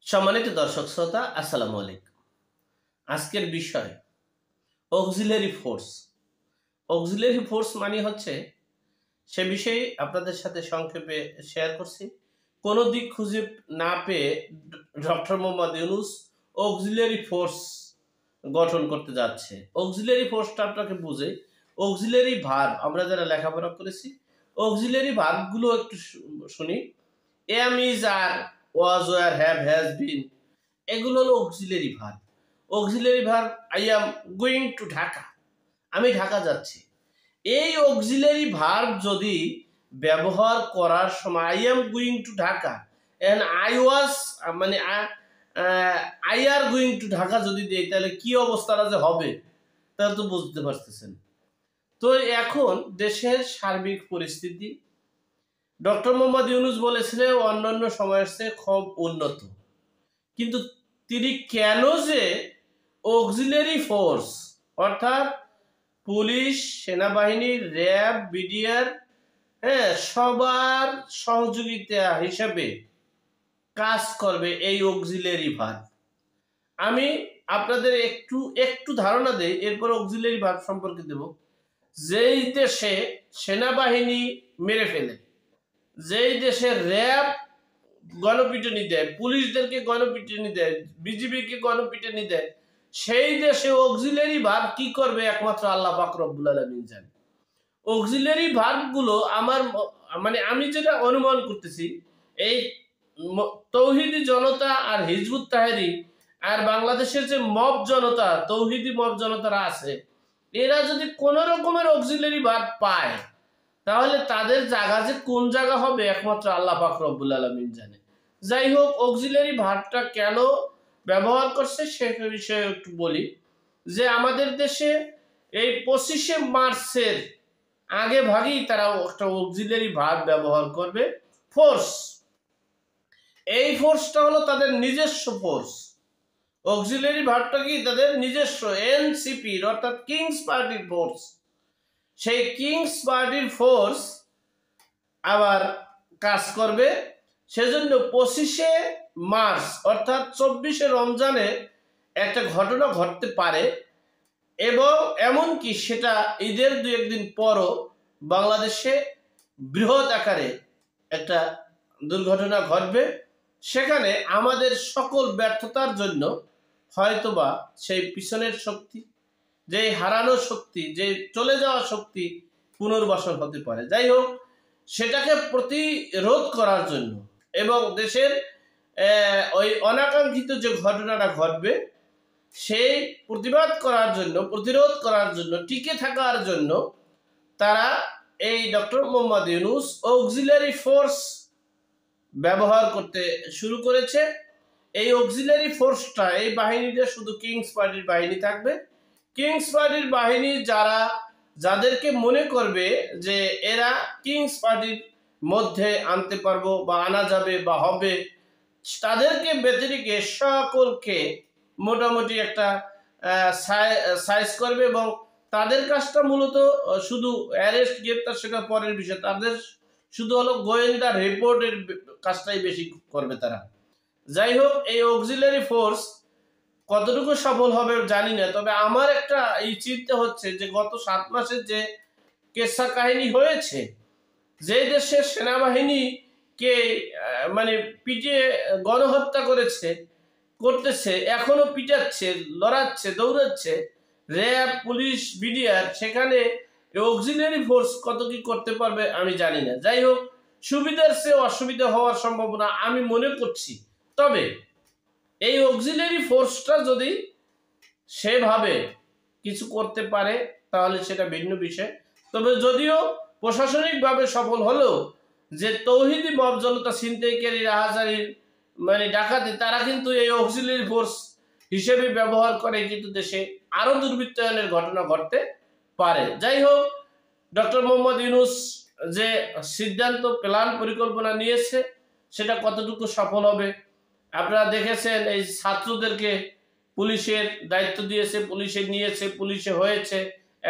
সম্মানিত দর্শক শ্রোতা, আসসালামু আলাইকুম। আজকের বিষয় অক্সিলারি ফোর্স। অক্সিলারি ফোর্স মানে হচ্ছে সে বিষয়ে আপনাদের সাথে সংক্ষেপে শেয়ার করছি। কোনো দিক খুঁজে না পেয়ে doctor Mohammad Yunus auxiliary force গঠন করতে যাচ্ছে। অক্সিলারি ফোর্সটা আপনাকে বুঝে, অক্সিলারি ভার্ব আমরা যারা লেখাপড়া করেছি অক্সিলারি ভার্বগুলো একটু শুনি। Am, is, are, was, were, have, has been, এগুলো হলো auxiliary verb. Auxiliary verb I am going to Dhaka, আমি ঢাকা যাচ্ছি। এই অক্সিলারি ভার্ব যদি ব্যবহার করার সময় I am going to Dhaka and I was মানে I are going to Dhaka যদি দেই, তাহলে কি অবস্থাটা যে হবে তাহলে তো বুঝতে পারতেছেন। তো এখন দেশের সার্বিক পরিস্থিতি ডক্টর মোহাম্মদ ইউনূস বলেছিলেন অন্যান্য সময়ের চেয়ে খুব উন্নত, কিন্তু তিনি কেন যে অক্সিলারি ফোর্স অর্থাৎ পুলিশ, সেনাবাহিনী, র্যাব, বিডিআর সবার সহযোগিতা হিসাবে কাজ করবে এই অক্সিলারি ভার্ব, আমি আপনাদের একটু একটু ধারণা দেই, এরপর অক্সিলারি ভার্ব সম্পর্কে দেব। যেই দেশে সেনাবাহিনী মেরে ফেলে, যেই দেশে র্যাব গণপিটুনি দেয়, পুলিশদেরকে গণপিটুনি দেয়, বিজিবিকে গণপিটুনি দেয়, সেই দেশে অক্সিলারি ভার্ব কি করবে একমাত্র আল্লাহ পাক রব্বুল আলামিন জানে। অক্সিলারি ভার্বগুলো আমার মানে আমি যেটা অনুমান করতেছি, এই তৌহিদি জনতা আর হিজবুত তাহরির আর বাংলাদেশের যে মব জনতা, তৌহিদি মব জনতারা আছে, এরা যদি কোন রকমের অক্সিলারি ভার্ব পায় তাহলে তাদের জায়গা যে কোন জায়গা হবে একমাত্র আল্লাহ পাক রব্বুল আলামিন জানে। যাই হোক, অক্সিলারি ভার্বটা কেন ব্যবহার করছে সে বিষয়ে একটু বলি। যে আমাদের দেশে এই 25শে মার্চের আগে ভাগেই তারা একটা অক্সিলারি ভার্ব ব্যবহার করবে, ফোর্স। এই ফোর্সটা হলো তাদের নিজস্ব ফোর্স। অক্সিলারি ভার্বটা কি তাদের নিজস্ব, এনসিপির অর্থাৎ কিংস পার্টির ফোর্স। সেই কিংস পার্টির ফোর্স আবার কাজ করবে। সেজন্য 25শে মার্চ অর্থাৎ 24শে রমজানে একটা ঘটনা ঘটতে পারে এবং এমনকি সেটা ঈদের দু একদিন পরও বাংলাদেশে বৃহৎ আকারে একটা দুর্ঘটনা ঘটবে। সেখানে আমাদের সকল ব্যর্থতার জন্য হয়তোবা সেই পিছনের শক্তি, যে হারানো শক্তি, যে চলে যাওয়া শক্তি পুনর্বাসন হতে পারে। যাই হোক, সেটাকে প্রতিরোধ করার জন্য এবং দেশের ওই অনাকাঙ্ক্ষিত যে ঘটনাটা ঘটবে সেই প্রতিবাদ করার জন্য, প্রতিরোধ করার জন্য, টিকে থাকার জন্য তারা এই doctor Mohammad Yunus auxiliary force ব্যবহার করতে শুরু করেছে। এই অক্সিলারি ফোর্সটা, এই বাহিনীটা শুধু কিংস পার্টির বাহিনী থাকবে। কিংস পার্টির বাহিনী যাদেরকে মনে করবে যে এরা কিংস পার্টির মধ্যে আনতে পারবো বা আনা যাবে বা হবে, তাদেরকে ব্যতিরেকে সকলকে মোটামুটি একটা সাইজ করবে এবং তাদের কাজটা মূলত শুধু অ্যারেস্ট, গ্রেপ্তার সেটা পরের বিষয়, তাদের শুধু হলো গোয়েন্দা রিপোর্টের কাজটাই বেশি করবে তারা। যাই হোক, এই অক্সিলারি ফোর্স কতটুকু সফল হবে জানি না, তবে আমার একটা এই চিন্তা হচ্ছে যে গত 7 মাসের যে কেসা কাহিনী হয়েছে, যে দেশের সেনাবাহিনীকে মানে পিটিয়ে গণহত্যা করতেছে, এখনো পিটাচ্ছে, লড়াচ্ছে, দৌড়াচ্ছে র্যাব, পুলিশ, বিডিআর, সেখানে অক্সিলারি ফোর্স কত কি করতে পারবে আমি জানি না। যাই হোক, সুবিধার চেয়ে অসুবিধা হওয়ার সম্ভাবনা আমি মনে করছি। তবে এই অক্সিলারি ফোর্সটা যদি সেভাবে কিছু করতে পারে তাহলে সেটা ভিন্ন বিষয়। তবে যদিও প্রশাসনিকভাবে সফল হলেও যে তৌহিদি মব জনতা, ছিনতাইকারী, রাহাজারি মানে ডাকাতি, তারা কিন্তু এই অক্সিলারি ফোর্স হিসেবে ব্যবহার করে, কিন্তু দেশে আরো দুর্বৃত্তায়নের ঘটনা ঘটতে পারে। যাই হোক, ডক্টর মোহাম্মদ ইউনূস যে সিদ্ধান্ত, প্ল্যান, পরিকল্পনা নিয়েছে সেটা কতটুকু সফল হবে আপনারা দেখেছেন। এই ছাত্রদেরকে পুলিশের দায়িত্ব দিয়েছে, পুলিশে নিয়েছে, পুলিশে হয়েছে,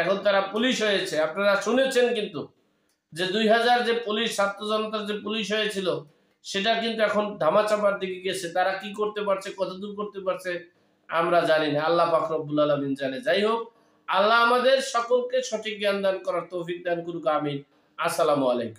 এখন তারা পুলিশ হয়েছে। আপনারা শুনেছেন কিন্তু যে 2000 যে পুলিশ, ছাত্র জনতার যে পুলিশ হয়েছিল সেটা কিন্তু এখন ধামাচাপার দিকে গেছে। তারা কি করতে পারছে, কতদূর করতে পারছে আমরা জানি না। আল্লাহ পাক রব্বুল আলামিন জানে। যাই হোক, আল্লাহ আমাদের সকলকে সঠিক জ্ঞান দান করার তৌফিক দান করুক। আমিন। আসসালামু আলাইকুম।